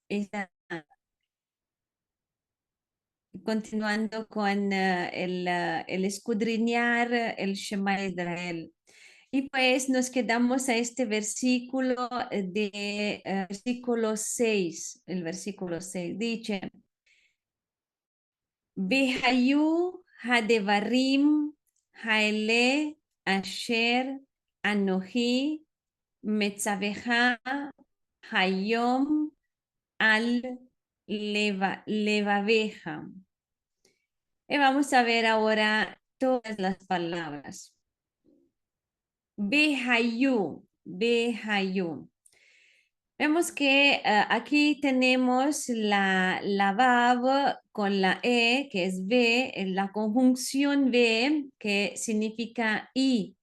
esta- continuando con el escudriñar el Shema Israel. Y pues nos quedamos a este versículo versículo 6, el versículo 6 dice, Behayu hadevarim haele asher anohi metzaveja hayom al levaveja. Y vamos a ver ahora todas las palabras. Behayu, behayu. Vemos que aquí tenemos la vav con la e, que es ve, la conjunción ve, que significa y.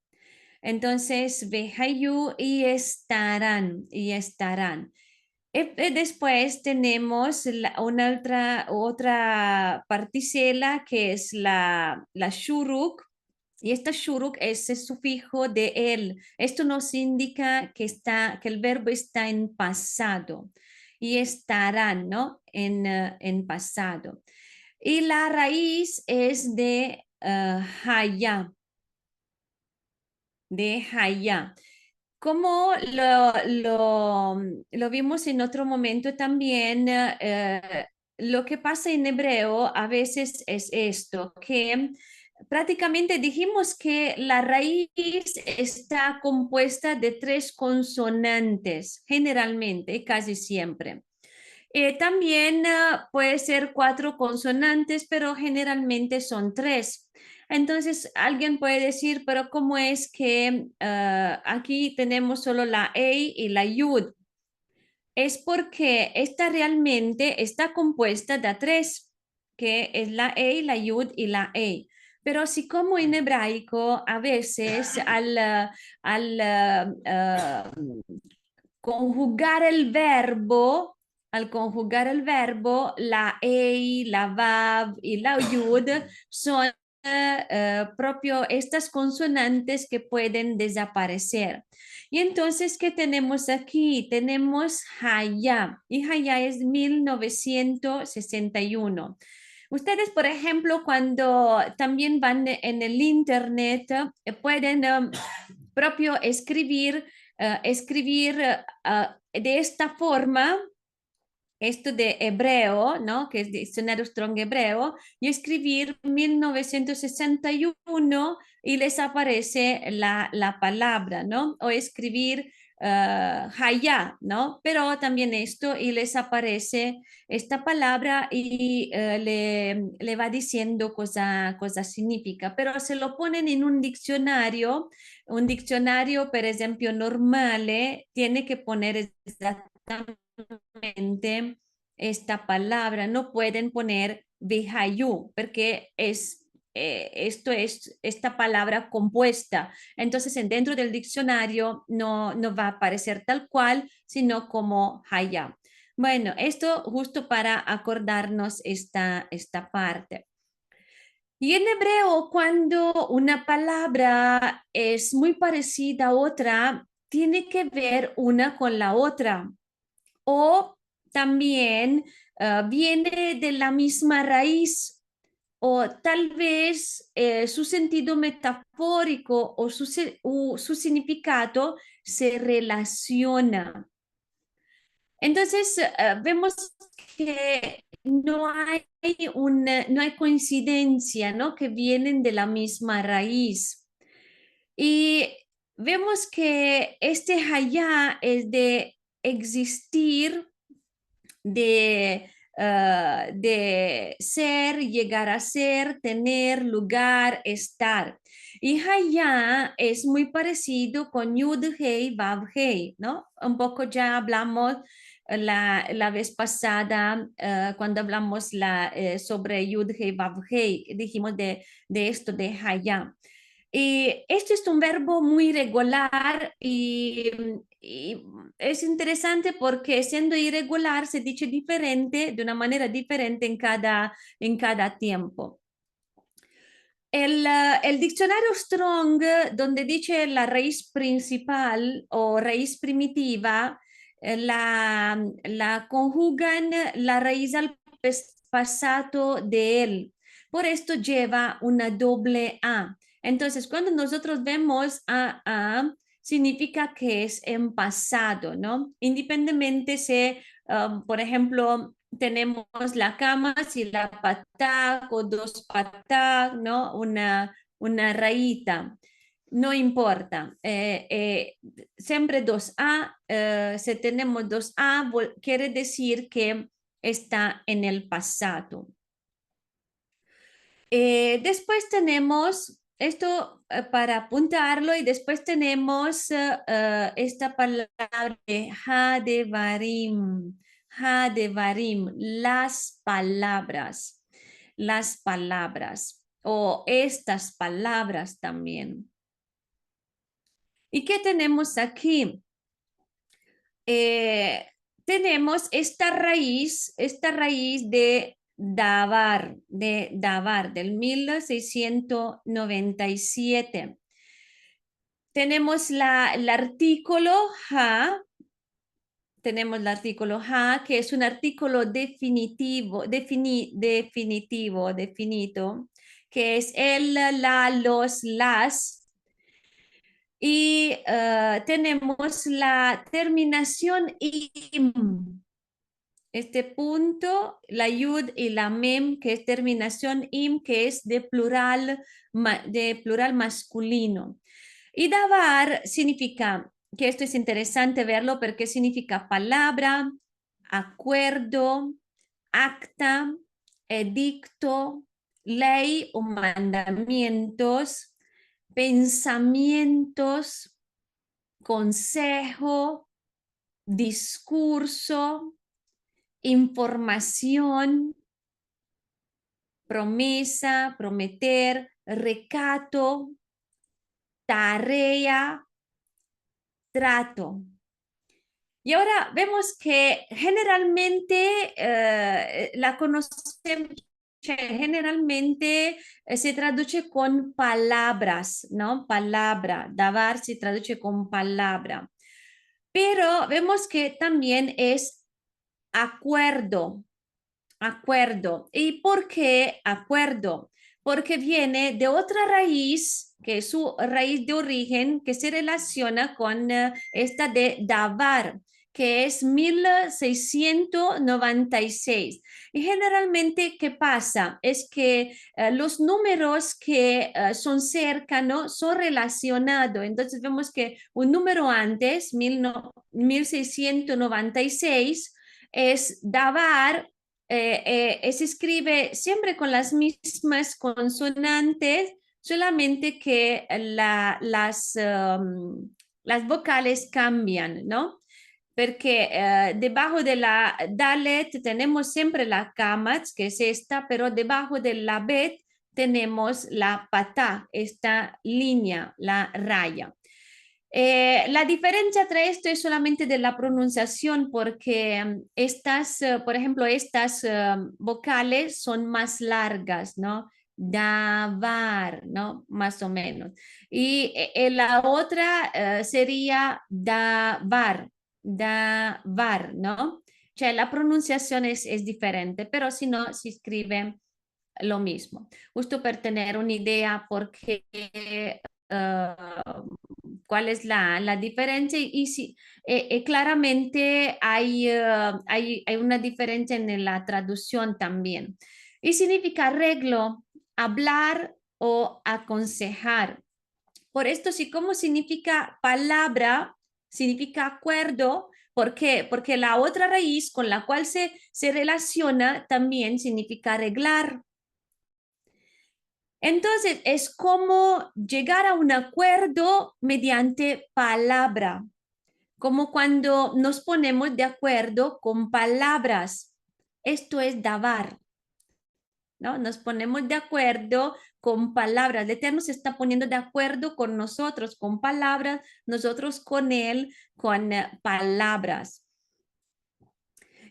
Entonces, behayu y estarán, y estarán. Después tenemos una otra particela que es la shuruk, y esta shuruk es el sufijo de él. Esto nos indica que el verbo está en pasado y estarán, ¿no? En pasado. Y la raíz es de haya. Como lo vimos en otro momento también, lo que pasa en hebreo a veces es esto, que prácticamente dijimos que la raíz está compuesta de tres consonantes, generalmente, casi siempre. También puede ser cuatro consonantes, pero generalmente son tres. Entonces, alguien puede decir, pero ¿cómo es que aquí tenemos solo la E y la Yud? Es porque esta realmente está compuesta de tres, que es la E, la Yud y la E. Pero así como en hebraico, a veces conjugar el verbo, al conjugar el verbo, la ei, la vav y la yud son propio estas consonantes que pueden desaparecer. Y entonces, ¿qué tenemos aquí? Tenemos Haya, y Haya es 1961. Ustedes, por ejemplo, cuando también van en el internet, pueden propio escribir de esta forma, esto de hebreo, ¿no? Que es diccionario Strong hebreo, y escribir 1961 y les aparece la palabra, ¿no? O escribir Haya, ¿no? Pero también esto y les aparece esta palabra y le va diciendo cosa significa, pero se lo ponen en un diccionario, por ejemplo, normal, tiene que poner exactamente esta palabra, no pueden poner Behayu, porque esto es esta palabra compuesta. Entonces, dentro del diccionario no va a aparecer tal cual, sino como Haya. Bueno, esto justo para acordarnos esta parte. Y en hebreo, cuando una palabra es muy parecida a otra, tiene que ver una con la otra o también viene de la misma raíz o tal vez su sentido metafórico o su significado se relaciona. Entonces, vemos que no hay coincidencia, ¿no? Que vienen de la misma raíz. Y vemos que este hayá es de existir, de ser, llegar a ser, tener, lugar, estar. Y Hayá es muy parecido con Yud, Hei, Vav, Hei, ¿no? Un poco ya hablamos la vez pasada cuando hablamos sobre Yud, Hei, Vav, Hei, dijimos de esto de Hayá. Y este es un verbo muy regular y es interesante porque siendo irregular se dice diferente, de una manera diferente en cada tiempo. El diccionario Strong, donde dice la raíz principal o raíz primitiva, la conjugan la raíz al pasado de él. Por esto lleva una doble A. Entonces, cuando nosotros vemos a, significa que es en pasado, ¿no? Independientemente si, por ejemplo, tenemos la cama, si la patá o dos patá, ¿no? Una rayita. No importa. Siempre 2A, si tenemos 2A, quiere decir que está en el pasado. Después tenemos esto para apuntarlo y después tenemos esta palabra de Hadevarim, las palabras o estas palabras también. ¿Y qué tenemos aquí? Tenemos esta raíz de Davar, del 1697. Tenemos el artículo ha, que es un artículo definitivo, definito, que es el, la, los, las. Y tenemos la terminación im. Este punto, la yud y la mem, que es terminación im, que es de plural masculino. Y davar significa, que esto es interesante verlo porque significa palabra, acuerdo, acta, edicto, ley o mandamientos, pensamientos, consejo, discurso, información, promesa, prometer, recato, tarea, trato. Y ahora vemos que generalmente la conocemos, generalmente se traduce con palabras, ¿no? Palabra, davar se traduce con palabra. Pero vemos que también es acuerdo, acuerdo. ¿Y por qué acuerdo? Porque viene de otra raíz, que es su raíz de origen, que se relaciona con esta de davar, que es 1696. Y generalmente, ¿qué pasa? Es que los números que son cercanos son relacionados. Entonces vemos que un número antes, 1696, es davar, se escribe siempre con las mismas consonantes, solamente que las vocales cambian, ¿no? Porque debajo de la Dalet tenemos siempre la Kamat, que es esta, pero debajo de la Bet tenemos la Patá, esta línea, la raya. La diferencia entre esto es solamente de la pronunciación, porque estas, por ejemplo, estas vocales son más largas, ¿no? Davar, ¿no? Más o menos. Y la otra sería davar, ¿no? O sea, la pronunciación es diferente, pero si no, se escribe lo mismo. Justo para tener una idea porque cuál es la diferencia y si claramente hay una diferencia en la traducción también. Y significa arreglo, hablar o aconsejar. Por esto, sí, como significa palabra, significa acuerdo. ¿Por qué? Porque la otra raíz con la cual se relaciona también significa arreglar. Entonces, es como llegar a un acuerdo mediante palabra, como cuando nos ponemos de acuerdo con palabras. Esto es davar, ¿no? Nos ponemos de acuerdo con palabras. El Eterno se está poniendo de acuerdo con nosotros, con palabras, nosotros con Él, con palabras.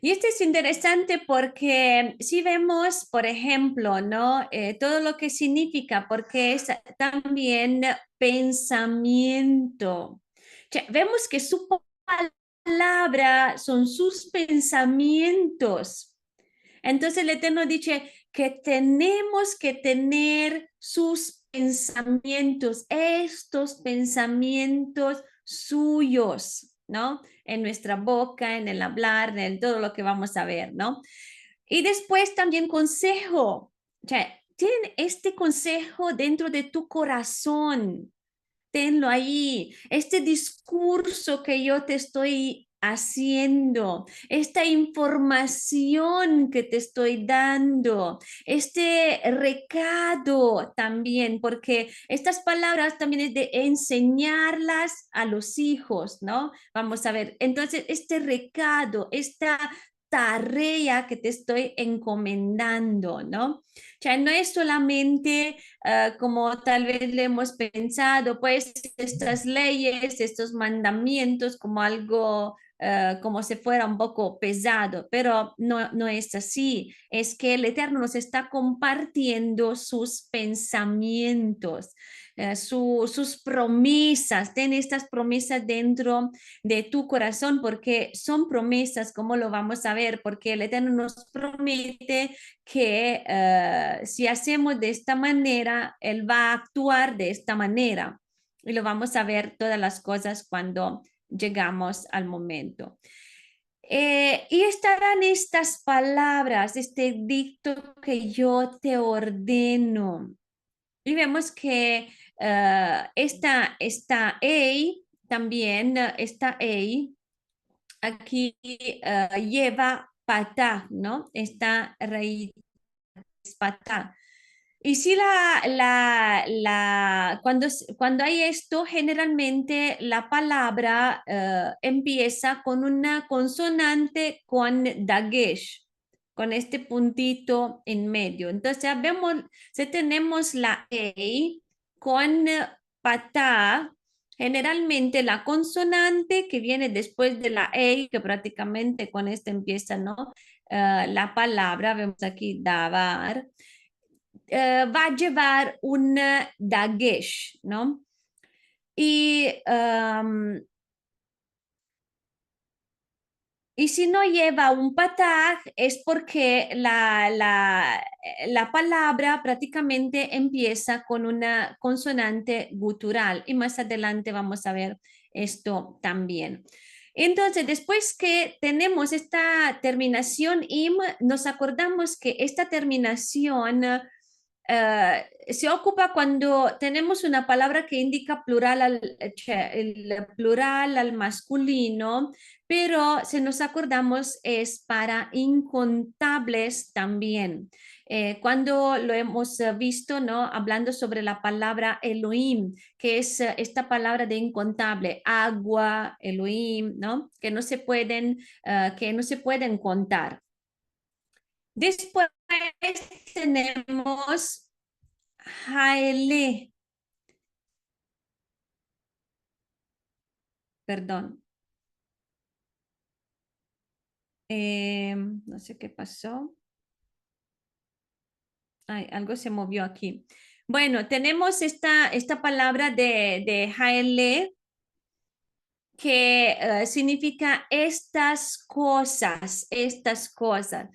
Y esto es interesante porque si vemos, por ejemplo, ¿no? Todo lo que significa, porque es también pensamiento. O sea, vemos que su palabra son sus pensamientos. Entonces el Eterno dice que tenemos que tener sus pensamientos, estos pensamientos suyos, ¿no? En nuestra boca, en el hablar, en todo lo que vamos a ver, ¿no? Y después también consejo, o sea, ten este consejo dentro de tu corazón, tenlo ahí, este discurso que yo te estoy haciendo, esta información que te estoy dando, este recado también, porque estas palabras también es de enseñarlas a los hijos, ¿no? Vamos a ver, entonces este recado, esta tarea que te estoy encomendando, ¿no? O sea, no es solamente como tal vez le hemos pensado, pues estas leyes, estos mandamientos como algo, como si fuera un poco pesado, pero no, no es así. Es que el Eterno nos está compartiendo sus pensamientos. Sus promesas, ten estas promesas dentro de tu corazón porque son promesas, como lo vamos a ver, porque el Eterno nos promete que si hacemos de esta manera, Él va a actuar de esta manera. Y lo vamos a ver todas las cosas cuando llegamos al momento. Y estarán estas palabras, este dicto que yo te ordeno. Y vemos que esta A también, esta A aquí lleva patá, ¿no? Esta raíz patá. Y si cuando hay esto, generalmente la palabra empieza con una consonante con dagesh, con este puntito en medio. Entonces, ya vemos, si tenemos la E con patá, generalmente la consonante que viene después de la E, que prácticamente con esta empieza, ¿no? La palabra, vemos aquí davar va a llevar un dagesh, ¿no? Y, y si no lleva un patag es porque la palabra prácticamente empieza con una consonante gutural y más adelante vamos a ver esto también. Entonces, después que tenemos esta terminación im, nos acordamos que esta terminación se ocupa cuando tenemos una palabra que indica plural el plural al masculino, pero si nos acordamos es para incontables también. Cuando lo hemos visto, ¿no? Hablando sobre la palabra Elohim, que es esta palabra de incontable, agua, Elohim, ¿no? Que no se pueden contar. Después tenemos Haele, perdón. No sé qué pasó. Ay, algo se movió aquí. Bueno, tenemos esta palabra de Haele que significa estas cosas, estas cosas.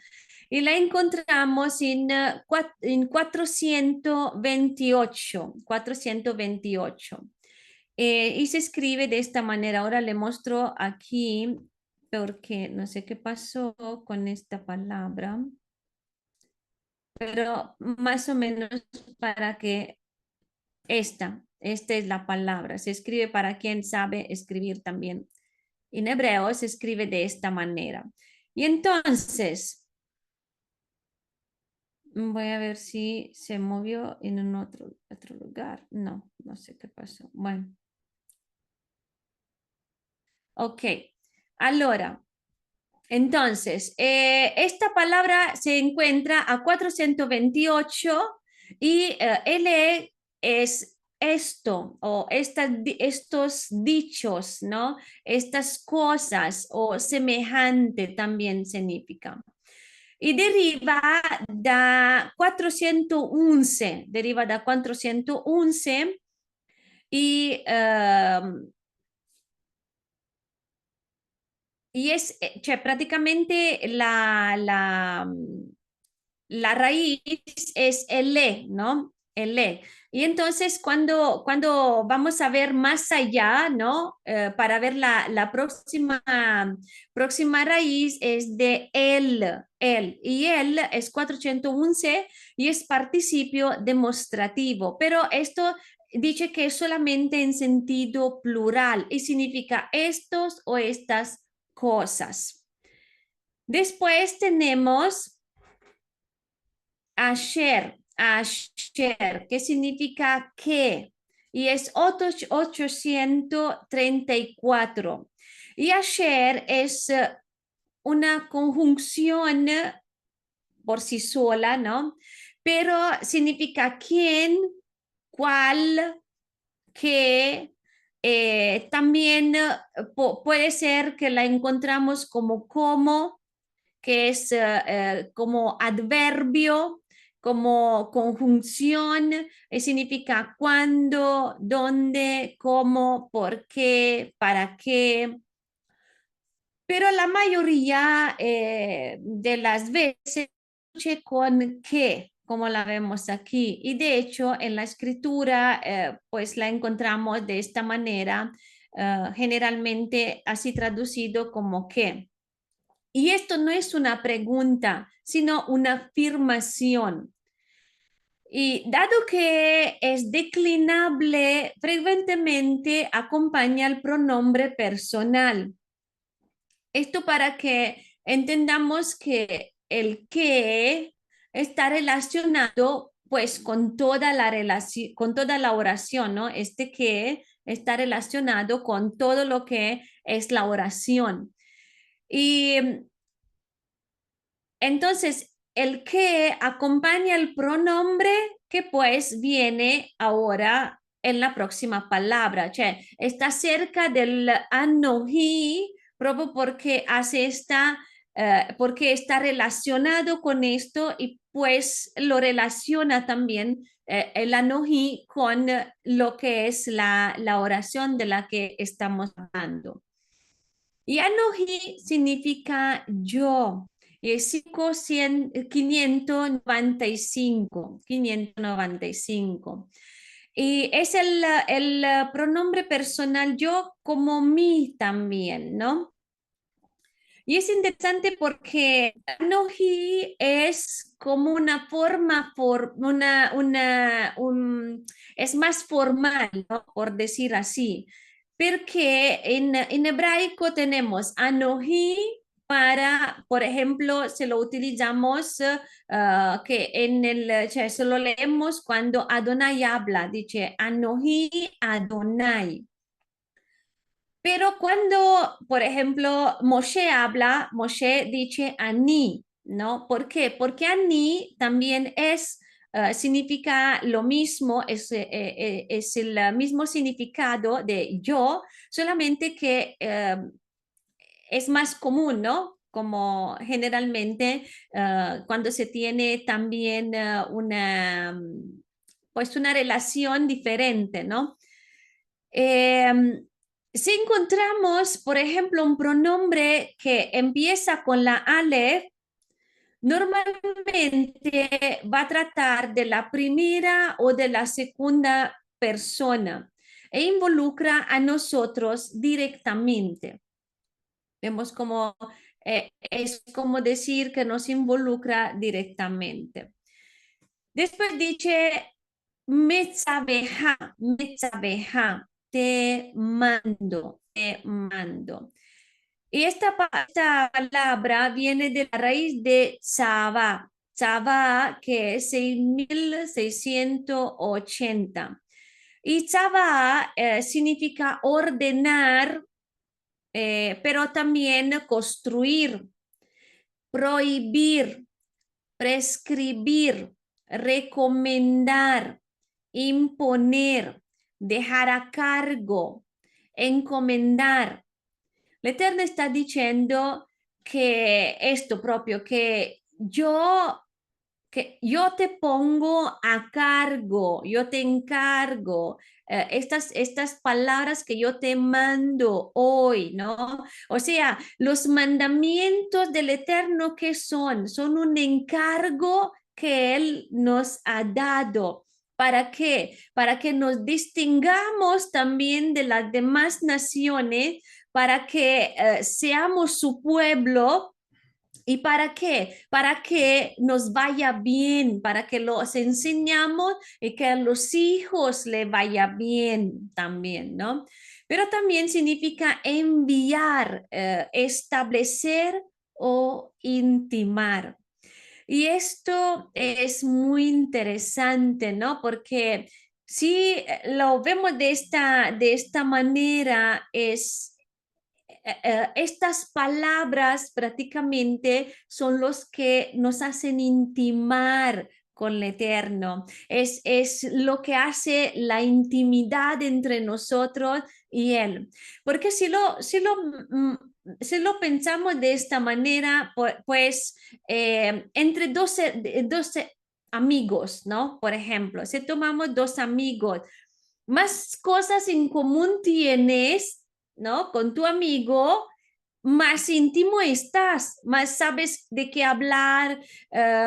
Y la encontramos en 428, 428. Y se escribe de esta manera. Ahora le muestro aquí porque no sé qué pasó con esta palabra, pero más o menos para que esta es la palabra. Se escribe para quien sabe escribir también. En hebreo se escribe de esta manera. Y entonces, voy a ver si se movió en un otro lugar. No, no sé qué pasó. Bueno, ok. Ahora, entonces, esta palabra se encuentra a 428 y L es esto o estos dichos, ¿no? Estas cosas o semejante también significa. Y deriva da 411 y y es, cioè, praticamente la raíz es el E, ¿no? El E. Y entonces cuando vamos a ver más allá, ¿no? Para ver la próxima raíz es de el. Y el es 411 y es participio demostrativo. Pero esto dice que es solamente en sentido plural y significa estos o estas cosas. Después tenemos ayer, que significa que, y es 834. Y ayer es una conjunción por sí sola, ¿no? Pero significa quién, cuál, qué. También puede ser que la encontramos como, que es como adverbio, como conjunción, significa cuándo, dónde, cómo, por qué, para qué. Pero la mayoría de las veces con qué, como la vemos aquí. Y de hecho, en la escritura, pues la encontramos de esta manera, generalmente así traducido como qué. Y esto no es una pregunta, sino una afirmación. Y dado que es declinable, frecuentemente acompaña el pronombre personal. Esto para que entendamos que el que está relacionado pues con toda la relación, con toda la oración, ¿no? Este que está relacionado con todo lo que es la oración. Y entonces, el que acompaña el pronombre que pues viene ahora en la próxima palabra, cioè está cerca del anohi proprio porque hace esta, porque está relacionado con esto y pues lo relaciona también el anohi con lo que es la oración de la que estamos hablando. Y Anoji significa yo. Y es 595, 595. Y es el pronombre personal yo como mí también, ¿no? Y es interesante porque Anoji es como una forma, es más formal, ¿no? Por decir así, porque en hebraico tenemos Anoji para, por ejemplo, se lo utilizamos que cioè, se lo leemos cuando Adonai habla, dice Anoji Adonai. Pero cuando, por ejemplo, Moshe habla, Moshe dice Ani, ¿no? ¿Por qué? Porque Ani también significa lo mismo, es el mismo significado de yo, solamente que es más común, ¿no? Como generalmente cuando se tiene también pues una relación diferente, ¿no? Si encontramos, por ejemplo, un pronombre que empieza con la ale, normalmente va a tratar de la primera o de la segunda persona e involucra a nosotros directamente. Vemos como es como decir que nos involucra directamente. Después dice Metzabeja, Metzabeja, te mando, te mando. Y esta palabra viene de la raíz de tzava, tzava que es 6680. Y tzava significa ordenar, pero también construir, prohibir, prescribir, recomendar, imponer, dejar a cargo, encomendar. L'Eterno está diciendo que esto propio, que yo que yo te pongo a cargo, yo te encargo, estas palabras que yo te mando hoy, ¿no? O sea, los mandamientos del Eterno, ¿qué son? Son un encargo que Él nos ha dado. ¿Para qué? Para que nos distingamos también de las demás naciones, para que seamos su pueblo. ¿Y para qué? Para que nos vaya bien, para que los enseñamos y que a los hijos le vaya bien también, ¿no? Pero también significa enviar, establecer o intimar. Y esto es muy interesante, ¿no? Porque si lo vemos de esta manera, estas palabras prácticamente son los que nos hacen intimar con el Eterno. Es lo que hace la intimidad entre nosotros y Él. Porque si lo pensamos de esta manera, pues entre 12 amigos, ¿no? Por ejemplo, si tomamos dos amigos, más cosas en común tienes, ¿no? Con tu amigo, más íntimo estás, más sabes de qué hablar,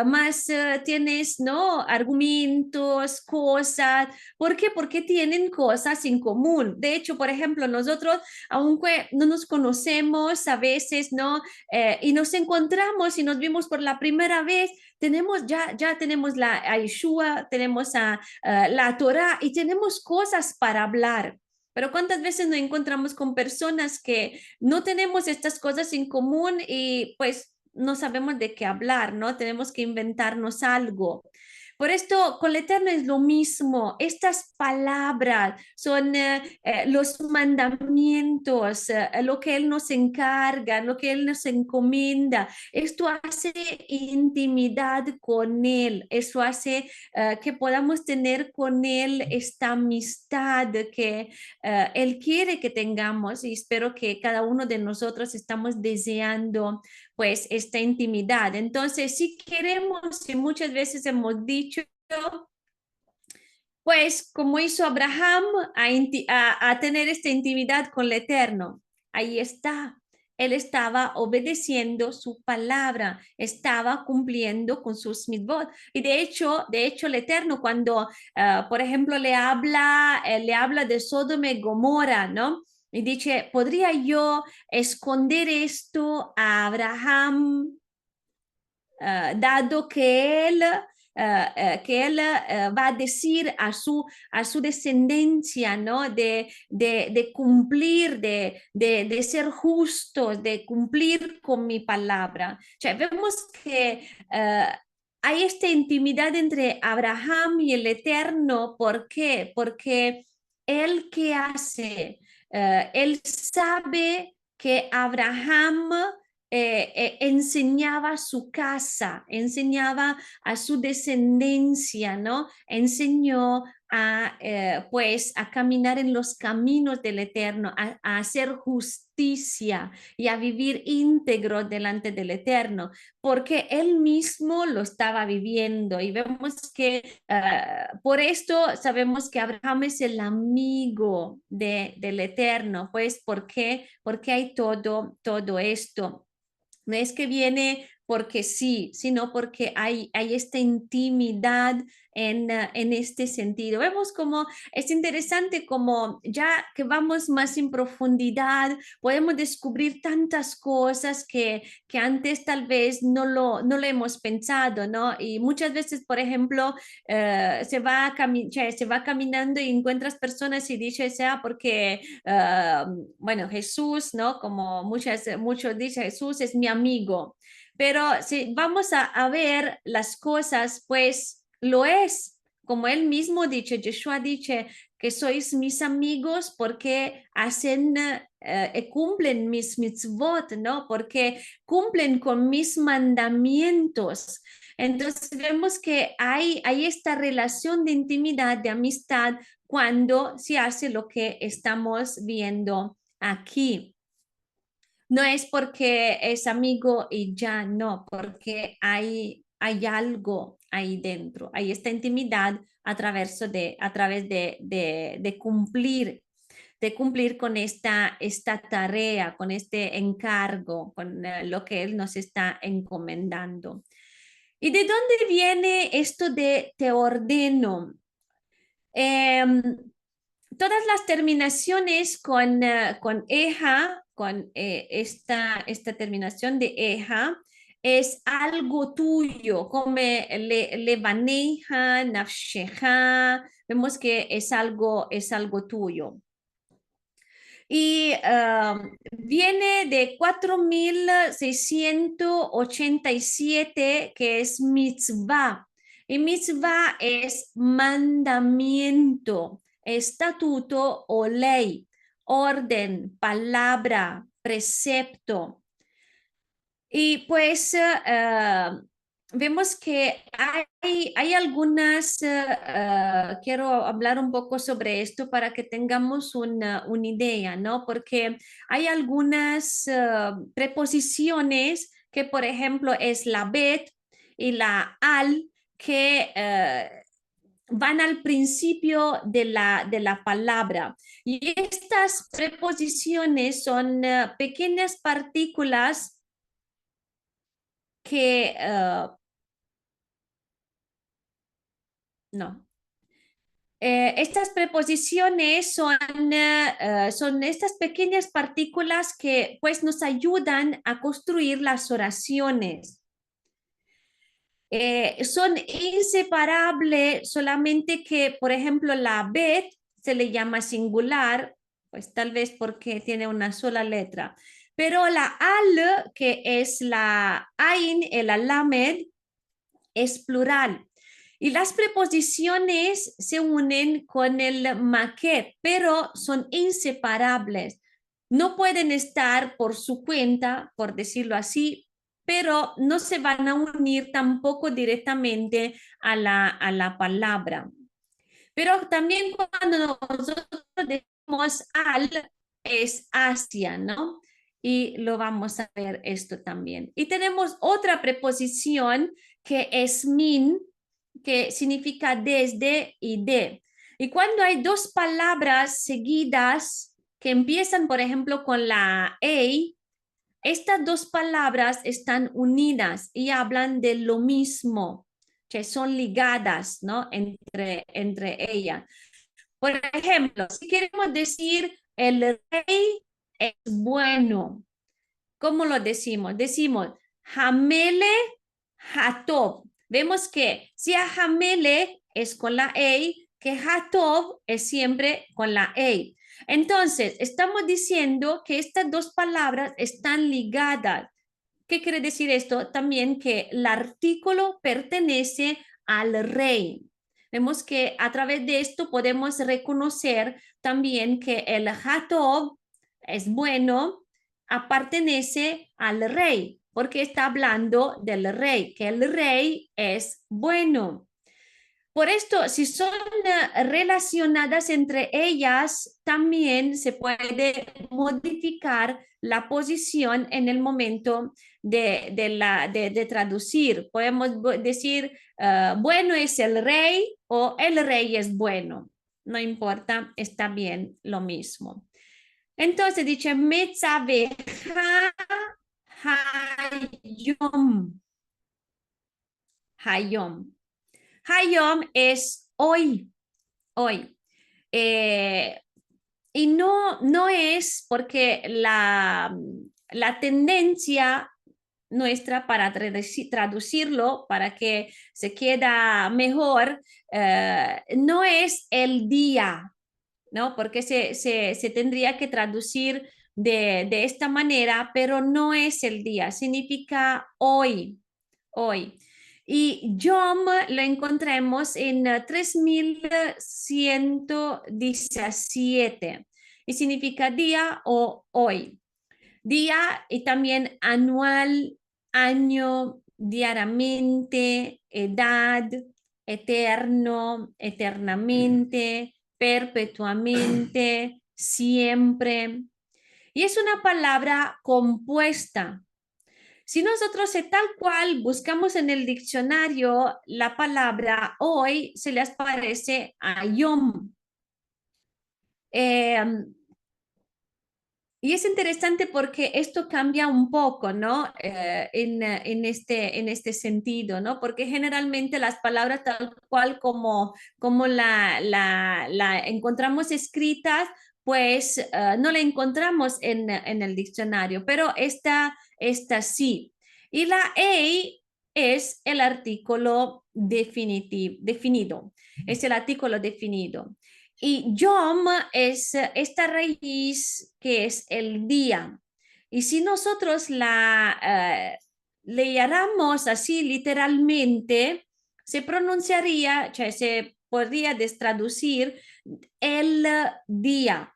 más tienes, ¿no? Argumentos, cosas. ¿Por qué? Porque tienen cosas en común. De hecho, por ejemplo, nosotros, aunque no nos conocemos a veces, ¿no? Y nos encontramos y nos vimos por la primera vez, ya tenemos a Yeshua, tenemos a la Torah y tenemos cosas para hablar. Pero ¿cuántas veces nos encontramos con personas que no tenemos estas cosas en común y pues no sabemos de qué hablar, ¿no? Tenemos que inventarnos algo. Por esto, con el Eterno es lo mismo. Estas palabras son los mandamientos, lo que Él nos encarga, lo que Él nos encomienda. Esto hace intimidad con Él. Eso hace que podamos tener con Él esta amistad que Él quiere que tengamos y espero que cada uno de nosotros estamos deseando pues esta intimidad. Entonces, si queremos, y muchas veces hemos dicho, pues como hizo Abraham a tener esta intimidad con el Eterno, ahí está. Él estaba obedeciendo su palabra, estaba cumpliendo con sus mitzvot. Y de hecho, el Eterno cuando, por ejemplo, le habla de Sodoma y Gomorra, ¿no? Y dice, ¿podría yo esconder esto a Abraham, dado que él va a decir a su descendencia, ¿no? De cumplir, de ser justos, de cumplir con mi palabra. O sea, vemos que hay esta intimidad entre Abraham y el Eterno. ¿Por qué? Porque él qué hace, él sabe que Abraham enseñaba su casa, enseñaba a su descendencia, ¿no? Enseñó pues, a caminar en los caminos del Eterno, a hacer justicia y a vivir íntegro delante del Eterno, porque él mismo lo estaba viviendo y vemos que por esto sabemos que Abraham es el amigo del Eterno, pues, ¿por qué? Porque hay todo esto. No es que viene porque sí, sino porque hay esta intimidad en este sentido. Vemos como es interesante como ya que vamos más en profundidad, podemos descubrir tantas cosas que antes tal vez no lo hemos pensado, ¿no? Y muchas veces, por ejemplo, se va caminando y encuentras personas y dices, porque bueno, Jesús, ¿no? Como muchos dicen, Jesús es mi amigo. Pero si vamos a ver las cosas, pues lo es. Como él mismo dice, Yeshua dice que sois mis amigos porque hacen, cumplen mis mitzvot, ¿no? Porque cumplen con mis mandamientos. Entonces vemos que hay esta relación de intimidad, de amistad, cuando se hace lo que estamos viendo aquí. No es porque es amigo y ya no, porque hay hay algo ahí dentro, hay esta intimidad a través de cumplir con esta tarea, con este encargo, con lo que Él nos está encomendando. ¿Y de dónde viene esto de te ordeno? Em, Todas las terminaciones con eja, con esta terminación de eja, es algo tuyo, como levaneja, nafsheja, vemos que es algo tuyo. Y viene de 4687, que es mitzvah. Y mitzvah es mandamiento, estatuto o ley, orden, palabra, precepto. Y pues vemos que hay algunas, quiero hablar un poco sobre esto para que tengamos una idea, ¿no? Porque hay algunas preposiciones que, por ejemplo, es la bet y la al, que van al principio de la palabra. Y estas preposiciones son pequeñas partículas que no. Estas preposiciones son estas pequeñas partículas que pues nos ayudan a construir las oraciones. Son inseparables, solamente que, por ejemplo, la bet se le llama singular, pues tal vez porque tiene una sola letra. Pero la al, que es la ain, el alamed, es plural. Y las preposiciones se unen con el maquet, pero son inseparables. No pueden estar por su cuenta, por decirlo así, pero no se van a unir tampoco directamente a la palabra. Pero también cuando nosotros decimos al, es hacia, ¿no? Y lo vamos a ver esto también. Y tenemos otra preposición que es min, que significa desde y de. Y cuando hay dos palabras seguidas que empiezan, por ejemplo, con la e, estas dos palabras están unidas y hablan de lo mismo, que son ligadas, ¿no? Entre ellas. Por ejemplo, si queremos decir el rey es bueno, ¿cómo lo decimos? Decimos Hamele Hatov. Vemos que si a Hamele es con la E, que Hatov es siempre con la E. Entonces, estamos diciendo que estas dos palabras están ligadas. ¿Qué quiere decir esto? También que el artículo pertenece al rey. Vemos que a través de esto podemos reconocer también que el Hatov es bueno, pertenece al rey, porque está hablando del rey, que el rey es bueno. Por esto, si son relacionadas entre ellas, también se puede modificar la posición en el momento de traducir. Podemos decir, bueno es el rey o el rey es bueno. No importa, está bien lo mismo. Entonces dice, Metzaveja Hayom. Hayom. Hayom es hoy, hoy. Eh, y no es porque la tendencia nuestra para traducirlo, para que se queda mejor, no es el día, ¿no? Porque se tendría que traducir de esta manera, pero no es el día, significa hoy, hoy. Y Yom lo encontramos en 3117 y significa día o hoy. Día y también anual, año, diariamente, edad, eterno, eternamente, perpetuamente, siempre. Y es una palabra compuesta. Si nosotros tal cual buscamos en el diccionario la palabra hoy, se les parece a Yom. Eh, y es interesante porque esto cambia un poco, ¿no? En este sentido, ¿no? Porque generalmente las palabras tal cual como la encontramos escritas, pues no la encontramos en el diccionario, pero esta sí. Y la A es el artículo definido, es el artículo definido. Y yom es esta raíz que es el día. Y si nosotros leyéramos así literalmente, se pronunciaría, se podría traducir el día.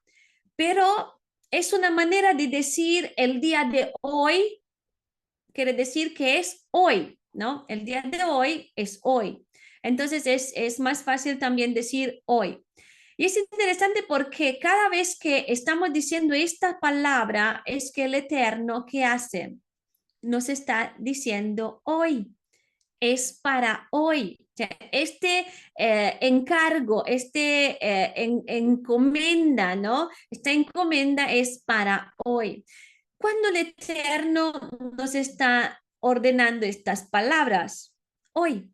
Pero es una manera de decir el día de hoy, quiere decir que es hoy, ¿no? El día de hoy es hoy. Entonces es más fácil también decir hoy. Y es interesante porque cada vez que estamos diciendo esta palabra es que el Eterno, ¿qué hace? Nos está diciendo hoy, es para hoy. O sea, este encargo, encomienda, ¿no? Esta encomienda es para hoy. Cuando el Eterno nos está ordenando estas palabras, hoy,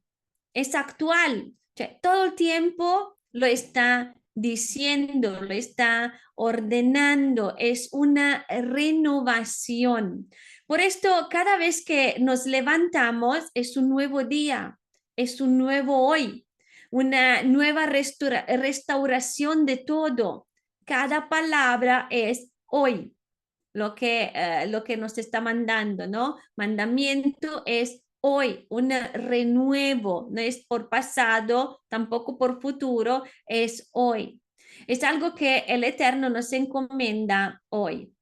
es actual. O sea, todo el tiempo lo está diciendo, lo está ordenando, es una renovación. Por esto, cada vez que nos levantamos, es un nuevo día, es un nuevo hoy, una nueva restauración de todo. Cada palabra es hoy, lo que nos está mandando, ¿no? Mandamiento es hoy, un renuevo, no es por pasado, tampoco por futuro, es hoy. Es algo que el Eterno nos encomienda hoy.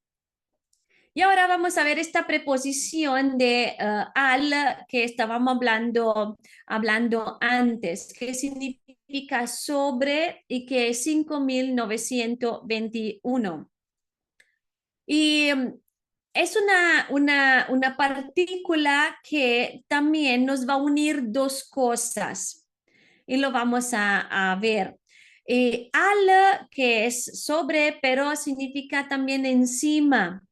Y ahora vamos a ver esta preposición de al que estábamos hablando antes, que significa sobre y que es 5921. Y es una partícula que también nos va a unir dos cosas y lo vamos a ver. Al, que es sobre, pero significa también encima,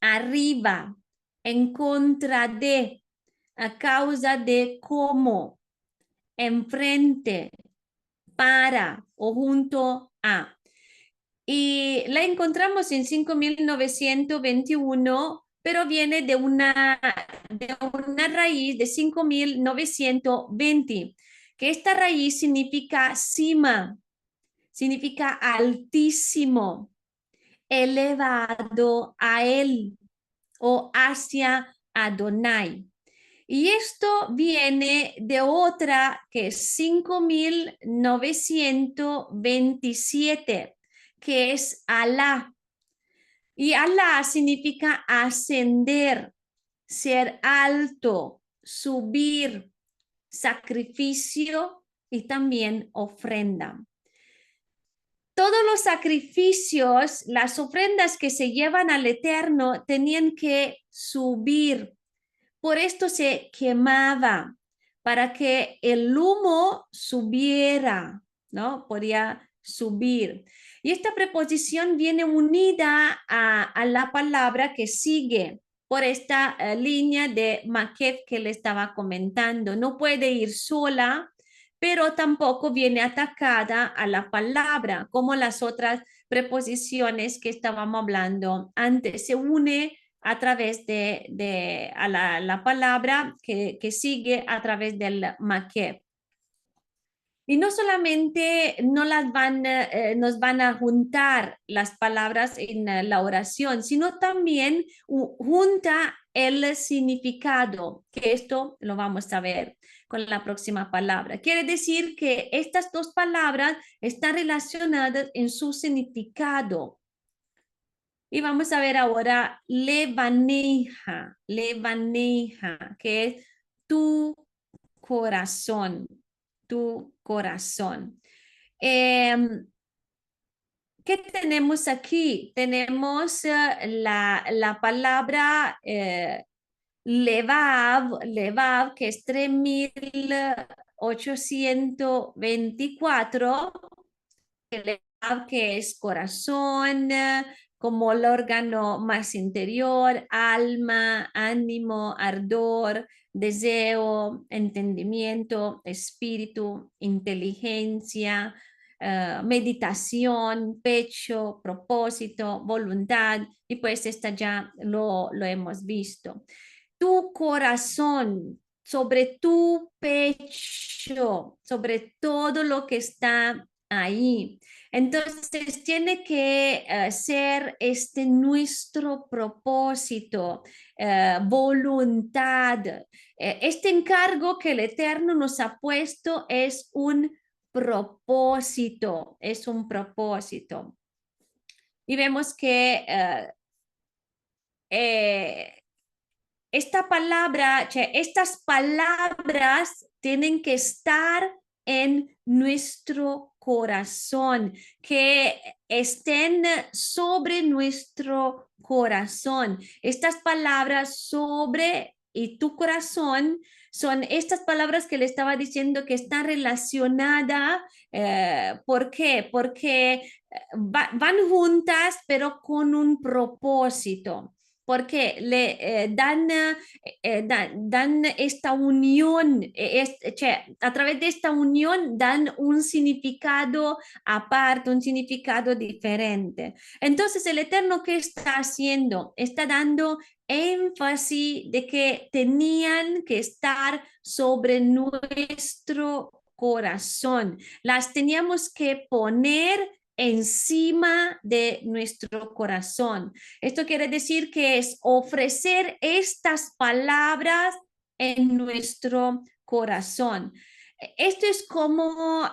arriba, en contra de, a causa de cómo, enfrente, para o junto a. Y la encontramos en 5921, pero viene de una raíz de 5920, que esta raíz significa cima, significa altísimo, elevado a él o hacia Adonai. Y esto viene de otra que es 5927, que es Alá. Y Alá significa ascender, ser alto, subir, sacrificio y también ofrenda. Todos los sacrificios, las ofrendas que se llevan al Eterno tenían que subir. Por esto se quemaba, para que el humo subiera, ¿no? Podía subir. Y esta preposición viene unida a la palabra que sigue por esta línea de Maquet que le estaba comentando. No puede ir sola, pero tampoco viene atacada a la palabra, como las otras preposiciones que estábamos hablando antes. Se une a través de a la palabra que sigue a través del maquet. Y no solamente no nos van a juntar las palabras en la oración, sino también junta el significado, que esto lo vamos a ver con la próxima palabra. Quiere decir que estas dos palabras están relacionadas en su significado. Y vamos a ver ahora levaneja, que es tu corazón, tu corazón. ¿Qué tenemos aquí? Tenemos la palabra Levav, que es 3824, que es corazón, como el órgano más interior, alma, ánimo, ardor, deseo, entendimiento, espíritu, inteligencia, meditación, pecho, propósito, voluntad, y pues esta ya lo hemos visto. Tu corazón, sobre tu pecho, sobre todo lo que está ahí. Entonces, tiene que ser este nuestro propósito, voluntad. Este encargo que el Eterno nos ha puesto es un propósito, es un propósito. Y vemos que eh, esta palabra, estas palabras tienen que estar en nuestro corazón, que estén sobre nuestro corazón. Estas palabras sobre y tu corazón son estas palabras que le estaba diciendo que están relacionadas. ¿Por qué? Porque van juntas, pero con un propósito porque le dan esta unión, a través de esta unión dan un significado aparte, un significado diferente. Entonces, el Eterno, ¿qué está haciendo? Está dando énfasis de que tenían que estar sobre nuestro corazón. Las teníamos que poner encima de nuestro corazón. Esto quiere decir que es ofrecer estas palabras en nuestro corazón. Esto es como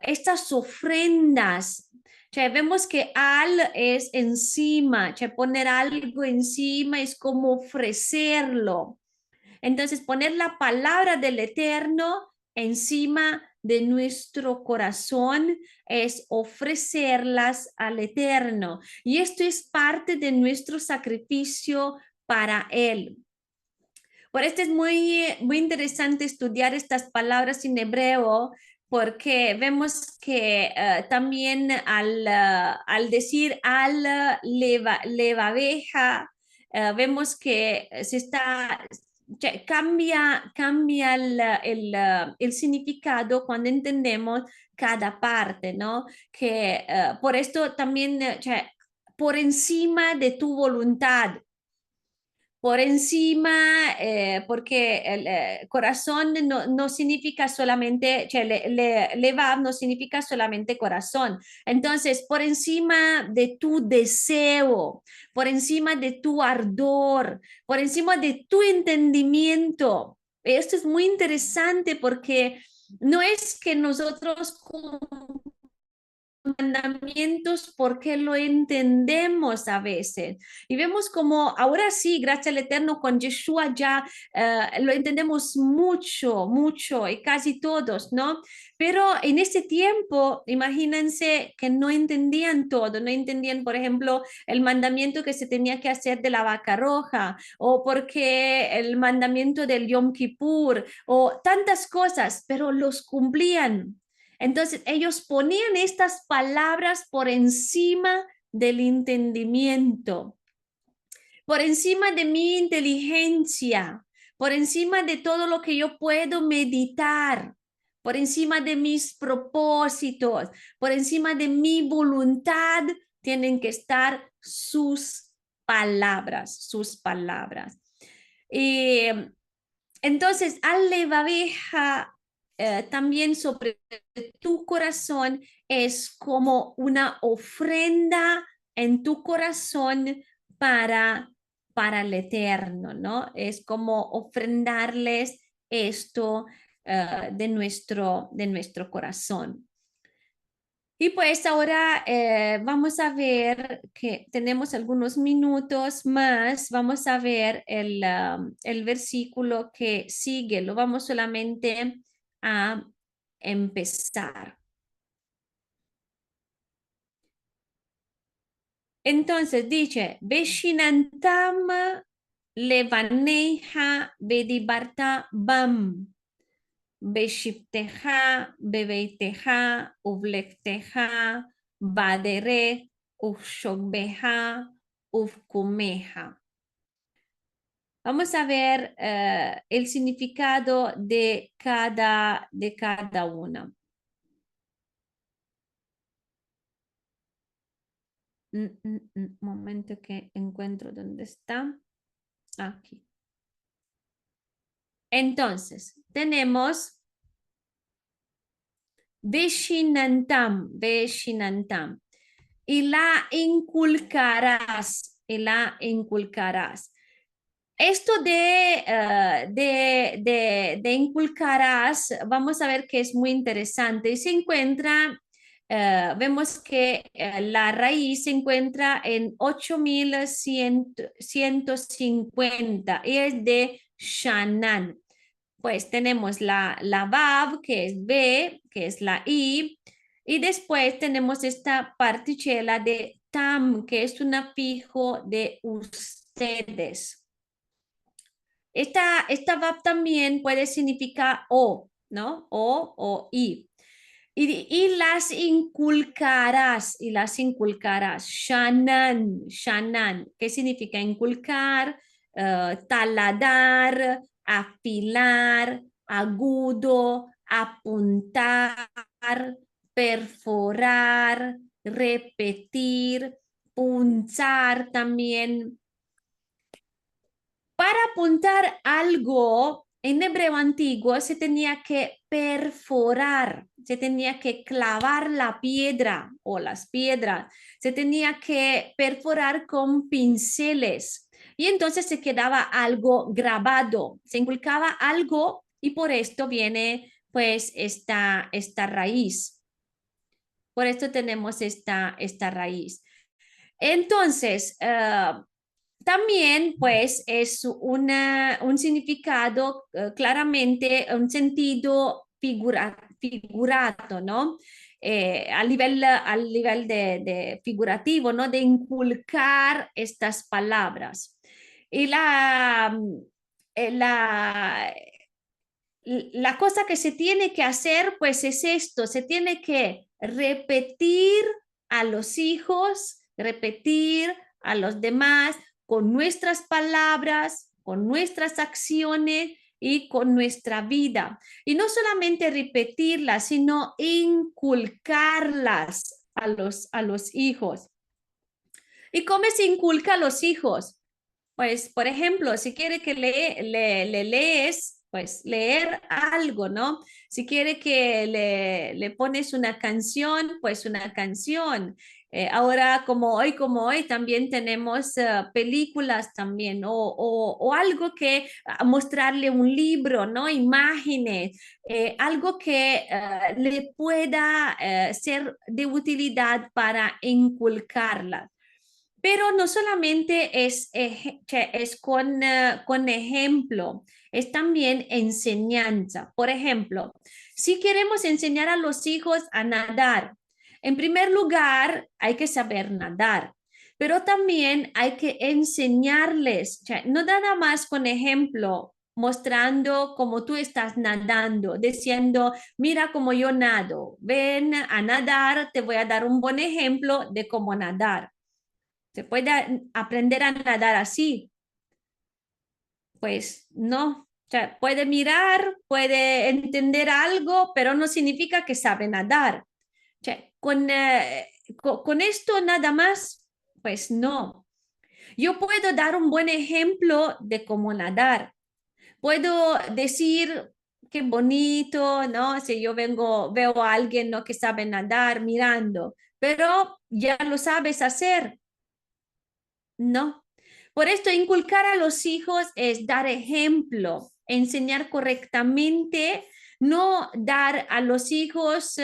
estas ofrendas. Vemos que al es encima, poner algo encima es como ofrecerlo. Entonces, poner la palabra del Eterno encima de nuestro corazón es ofrecerlas al Eterno. Y esto es parte de nuestro sacrificio para Él. Por esto es muy interesante estudiar estas palabras en hebreo porque vemos que también al decir al levaveja, vemos que se está, cambia el significado cuando entendemos cada parte, ¿no? Que por esto también, por encima de tu voluntad, por encima, porque el corazón no significa solamente, levav no significa solamente corazón. Entonces, por encima de tu deseo, por encima de tu ardor, por encima de tu entendimiento. Esto es muy interesante porque no es que nosotros mandamientos porque lo entendemos a veces. Y vemos como ahora sí, gracias al Eterno, con Yeshua ya lo entendemos mucho, mucho y casi todos, ¿no? Pero en ese tiempo, imagínense que no entendían todo, no entendían, por ejemplo, el mandamiento que se tenía que hacer de la vaca roja o porque el mandamiento del Yom Kippur o tantas cosas, pero los cumplían. Entonces ellos ponían estas palabras por encima del entendimiento, por encima de mi inteligencia, por encima de todo lo que yo puedo meditar, por encima de mis propósitos, por encima de mi voluntad, tienen que estar sus palabras, sus palabras. Y entonces, al levabeja también sobre tu corazón es como una ofrenda en tu corazón para el Eterno, ¿no? Es como ofrendarles esto de nuestro corazón. Y pues ahora vamos a ver que tenemos algunos minutos más. Vamos a ver el versículo que sigue. Lo vamos solamente a empezar. Entonces dice, Beshinantam Levaneja bedibarta bam. Beshipteja, bebeiteja, ublekteja, badere, ufshokbeja, ufkumeja. Vamos a ver el significado de cada una. Momento que encuentro dónde está. Aquí. Entonces, tenemos Veshinantam, Veshinantam. Y la inculcarás. Esto de inculcarás, vamos a ver que es muy interesante. Y se encuentra, vemos que la raíz se encuentra en 8150 y es de Shannan. Pues tenemos la Vav, que es B, que es la I, y después tenemos esta particela de Tam, que es un afijo de ustedes. Esta VAP también puede significar o, ¿no? O i. Y las inculcarás. Shanan, shanan. ¿Qué significa inculcar? Taladar, afilar, agudo, apuntar, perforar, repetir, punzar también. Para apuntar algo en hebreo antiguo se tenía que perforar, se tenía que clavar la piedra o las piedras, se tenía que perforar con pinceles y entonces se quedaba algo grabado, se inculcaba algo y por esto viene pues esta raíz. Por esto tenemos esta raíz. Entonces, también, pues, es un significado claramente, un sentido figurado, ¿no? Al nivel de figurativo, ¿no? De inculcar estas palabras. Y la, la cosa que se tiene que hacer, pues, es esto, se tiene que repetir a los hijos, repetir a los demás con nuestras palabras, con nuestras acciones y con nuestra vida. Y no solamente repetirlas, sino inculcarlas a los hijos. ¿Y cómo se inculca a los hijos? Pues, por ejemplo, si quiere que le lees, pues leer algo, ¿no? Si quiere que le pones una canción, pues una canción. Ahora, como hoy, también tenemos películas también, o algo que mostrarle un libro, ¿no? Imágenes, algo que le pueda ser de utilidad para inculcarla. Pero no solamente es con ejemplo, es también enseñanza. Por ejemplo, si queremos enseñar a los hijos a nadar, en primer lugar hay que saber nadar, pero también hay que enseñarles, no nada más con ejemplo, mostrando cómo tú estás nadando, diciendo, mira cómo yo nado, ven a nadar, te voy a dar un buen ejemplo de cómo nadar. ¿Se puede aprender a nadar así? Pues no. O sea, puede mirar, puede entender algo, pero no significa que sabe nadar. O sea, con esto nada más, pues no. Yo puedo dar un buen ejemplo de cómo nadar. Puedo decir qué bonito, ¿no? Si yo veo a alguien, ¿no? Que sabe nadar mirando, pero ya lo sabes hacer. No. Por esto, inculcar a los hijos es dar ejemplo, enseñar correctamente, no dar a los hijos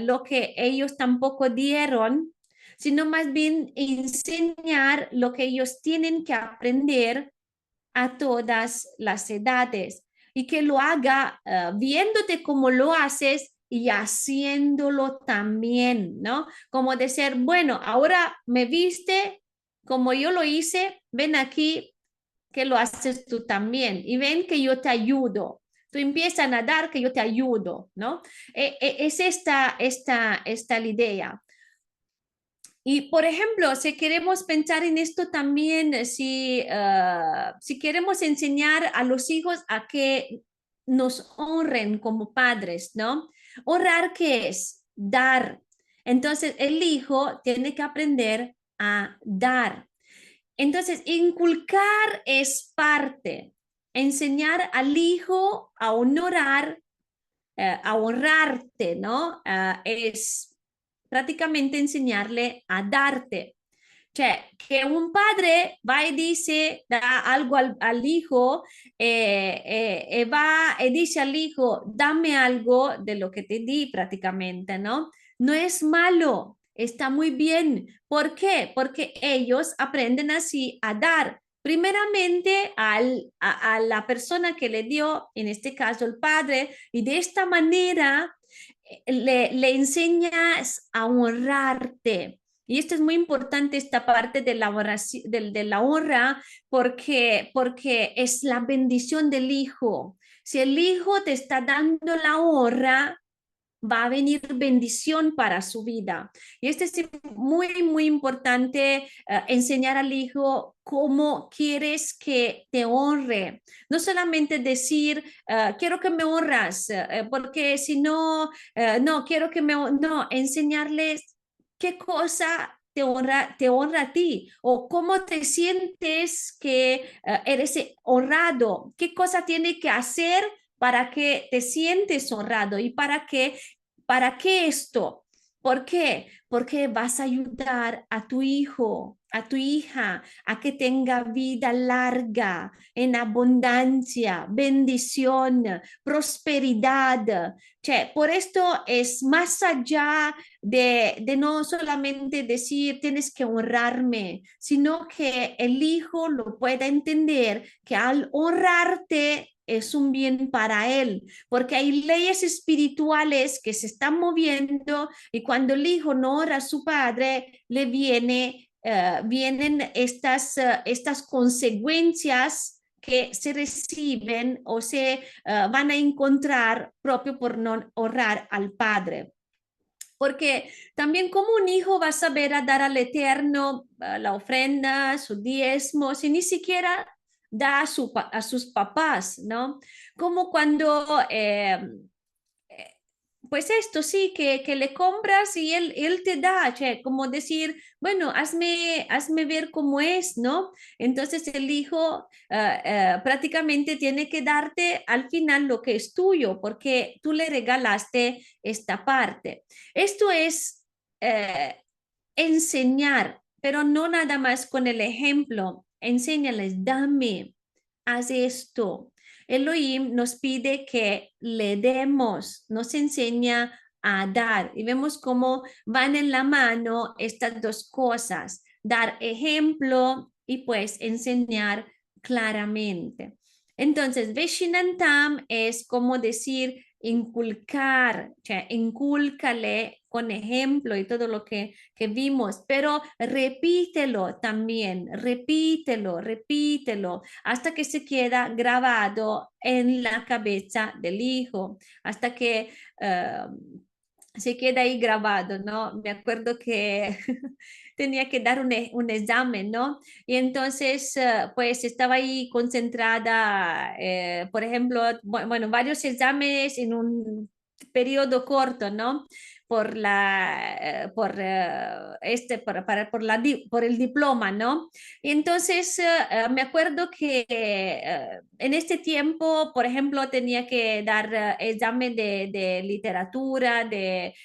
lo que ellos tampoco dieron, sino más bien enseñar lo que ellos tienen que aprender a todas las edades y que lo haga viéndote cómo lo haces y haciéndolo también, ¿no? Como decir, bueno, ahora me viste como yo lo hice, ven aquí, que lo haces tú también y ven que yo te ayudo. Tú empiezas a nadar que yo te ayudo, ¿no? Es esta la idea. Y, por ejemplo, si queremos pensar en esto también, si queremos enseñar a los hijos a que nos honren como padres, ¿no? Honrar, ¿qué es? Dar. Entonces, el hijo tiene que aprender a dar. Entonces, inculcar es parte. Enseñar al hijo a honorar, a honrarte, ¿no? Es prácticamente enseñarle a darte. Cioè, che un padre va e dice, da algo al hijo e va e dice al hijo, dame algo de lo que te di prácticamente, ¿no? No es malo, está muy bien. ¿Por qué? Porque ellos aprenden así a dar. Primeramente a la persona que le dio, en este caso el padre, y de esta manera le enseñas a honrarte. Y esto es muy importante, esta parte de la, oración, de la honra, porque es la bendición del hijo. Si el hijo te está dando la honra, va a venir bendición para su vida. Y este es muy, muy importante enseñar al hijo cómo quieres que te honre. No solamente decir, quiero que me honras, porque si no, no, quiero que me... No, enseñarles qué cosa te honra a ti o cómo te sientes que eres honrado, qué cosa tiene que hacer para que te sientes honrado y ¿para qué esto? ¿Por qué? Porque vas a ayudar a tu hijo, a tu hija, a que tenga vida larga, en abundancia, bendición, prosperidad. Cioè, por esto es más allá de no solamente decir tienes que honrarme, sino que el hijo lo pueda entender que al honrarte es un bien para él, porque hay leyes espirituales que se están moviendo y cuando el hijo no honra a su padre, le vienen estas consecuencias que se reciben o se van a encontrar propio por no honrar al padre. Porque también como un hijo va a saber a dar al Eterno la ofrenda, su diezmo, si ni siquiera da a sus papás, ¿no? Como cuando pues esto sí, que le compras y él te da, che, como decir, bueno, hazme ver cómo es, ¿no? Entonces el hijo prácticamente tiene que darte al final lo que es tuyo, porque tú le regalaste esta parte. Esto es enseñar, pero no nada más con el ejemplo. Enséñales, dame, haz esto. Elohim nos pide que le demos, nos enseña a dar. Y vemos cómo van en la mano estas dos cosas, dar ejemplo y pues enseñar claramente. Entonces, Veshinantam es como decir inculcar, o sea, incúlcale con ejemplo y todo lo que vimos, pero repítelo también, repítelo, hasta que se queda grabado en la cabeza del hijo, hasta que se queda ahí grabado, ¿no? Me acuerdo que tenía que dar un examen, ¿no? Y entonces, pues estaba ahí concentrada, por ejemplo, bueno, varios exámenes en un periodo corto, ¿no? Por el diploma, ¿no? Y entonces me acuerdo que en este tiempo, por ejemplo, tenía que dar examen de literatura, de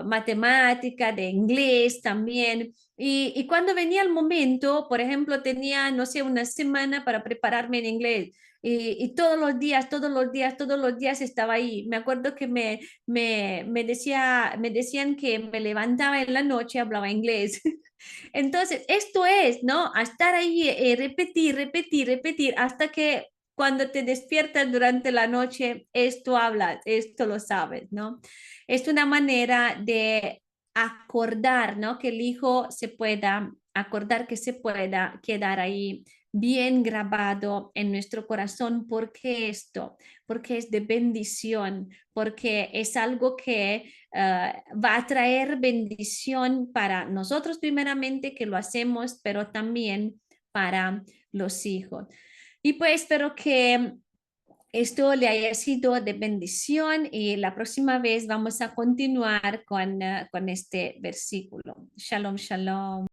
matemática, de inglés también. Y cuando venía el momento, por ejemplo, tenía, no sé, una semana para prepararme en inglés. Y todos los días estaba ahí. Me acuerdo que me decían que me levantaba en la noche y hablaba inglés. Entonces, esto es, ¿no? A estar ahí, repetir, hasta que cuando te despiertas durante la noche, esto hablas, esto lo sabes, ¿no? Es una manera de acordar, ¿no? Que el hijo se pueda acordar que se pueda quedar ahí bien grabado en nuestro corazón. ¿Por qué esto? Porque es de bendición, porque es algo que va a traer bendición para nosotros primeramente que lo hacemos, pero también para los hijos. Y pues espero que esto le haya sido de bendición y la próxima vez vamos a continuar con este versículo. Shalom, shalom.